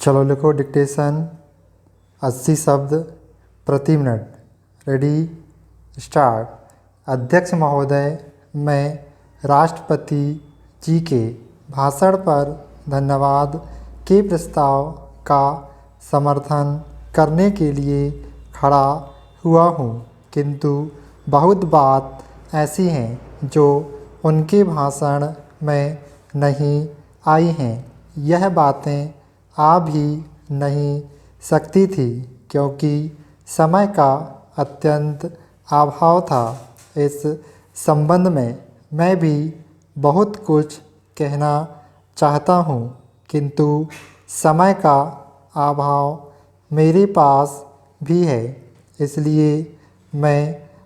चलो लिखो डिक्टेशन 80 शब्द प्रति मिनट। Ready start. अध्यक्ष महोदय, मैं राष्ट्रपति जी के भाषण पर धन्यवाद के प्रस्ताव का समर्थन करने के लिए खड़ा हुआ हूँ, किंतु बहुत बात ऐसी हैं जो उनके भाषण में नहीं आई हैं। यह बातें आ भी नहीं सकती थी क्योंकि समय का अत्यंत अभाव था। इस संबंध में मैं भी बहुत कुछ कहना चाहता हूँ, किंतु समय का अभाव मेरे पास भी है। इसलिए मैं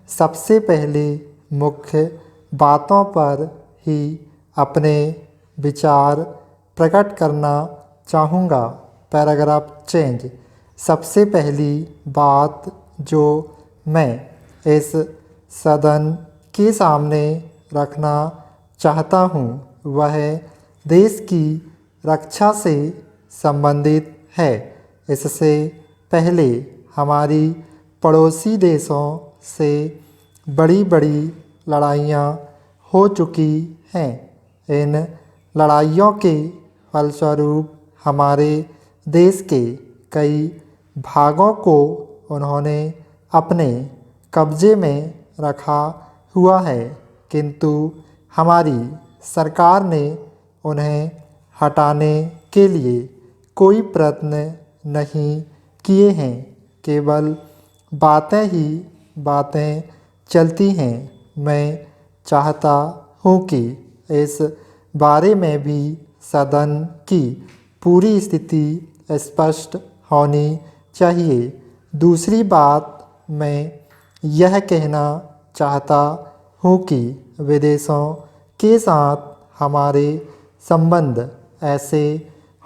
सबसे पहले मुख्य बातों पर ही अपने विचार प्रकट करना चाहूँगा। Paragraph change. सबसे पहली बात जो मैं इस सदन के सामने रखना चाहता हूँ वह देश की रक्षा से संबंधित है। इससे पहले हमारी पड़ोसी देशों से बड़ी बड़ी लड़ाइयाँ हो चुकी हैं। इन लड़ाइयों के फलस्वरूप हमारे देश के कई भागों को उन्होंने अपने कब्जे में रखा हुआ है, किंतु हमारी सरकार ने उन्हें हटाने के लिए कोई प्रयत्न नहीं किए हैं। केवल बातें ही बातें चलती हैं। मैं चाहता हूँ कि इस बारे में भी सदन की पूरी स्थिति स्पष्ट होनी चाहिए। दूसरी बात मैं यह कहना चाहता हूँ कि विदेशों के साथ हमारे संबंध ऐसे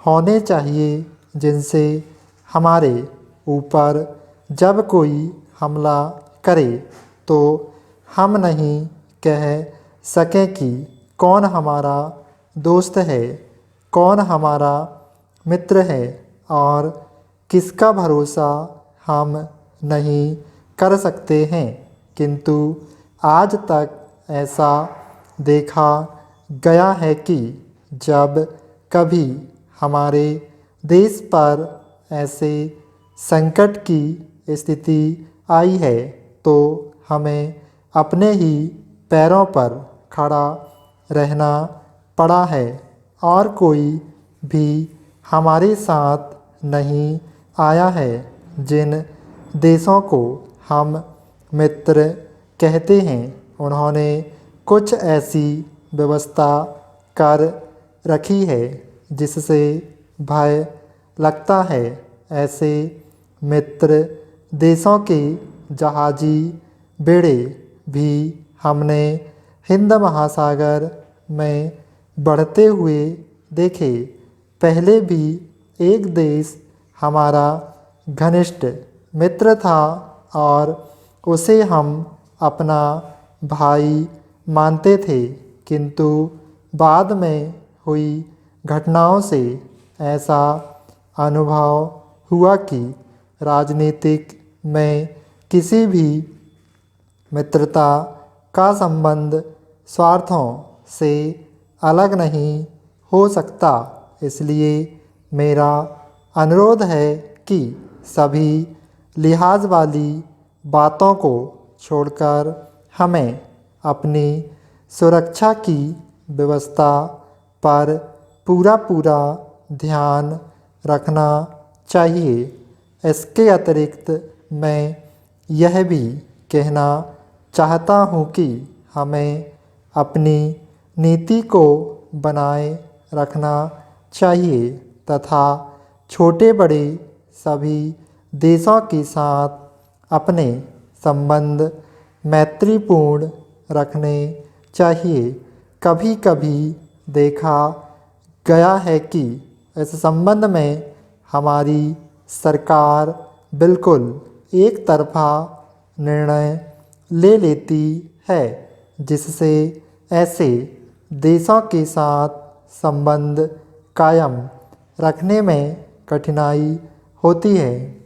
होने चाहिए जिनसे हमारे ऊपर जब कोई हमला करे तो हम नहीं कह सकें कि कौन हमारा दोस्त है, कौन हमारा मित्र है और किसका भरोसा हम नहीं कर सकते हैं। किंतु आज तक ऐसा देखा गया है कि जब कभी हमारे देश पर ऐसे संकट की स्थिति आई है तो हमें अपने ही पैरों पर खड़ा रहना पड़ा है और कोई भी हमारे साथ नहीं आया है। जिन देशों को हम मित्र कहते हैं उन्होंने कुछ ऐसी व्यवस्था कर रखी है जिससे भय लगता है। ऐसे मित्र देशों के जहाजी बेड़े भी हमने हिंद महासागर में बढ़ते हुए देखे। पहले भी एक देश हमारा घनिष्ठ मित्र था और उसे हम अपना भाई मानते थे, किंतु बाद में हुई घटनाओं से ऐसा अनुभव हुआ कि राजनीतिक में किसी भी मित्रता का संबंध स्वार्थों से अलग नहीं हो सकता। इसलिए मेरा अनुरोध है कि सभी लिहाज वाली बातों को छोड़कर हमें अपनी सुरक्षा की व्यवस्था पर पूरा ध्यान रखना चाहिए। इसके अतिरिक्त मैं यह भी कहना चाहता हूँ कि हमें अपनी नीति को बनाए रखना चाहिए तथा छोटे बड़े सभी देशों के साथ अपने संबंध मैत्रीपूर्ण रखने चाहिए। कभी कभी देखा गया है कि इस संबंध में हमारी सरकार बिल्कुल एक तरफा निर्णय ले लेती है, जिससे ऐसे देशों के साथ संबंध कायम रखने में कठिनाई होती है।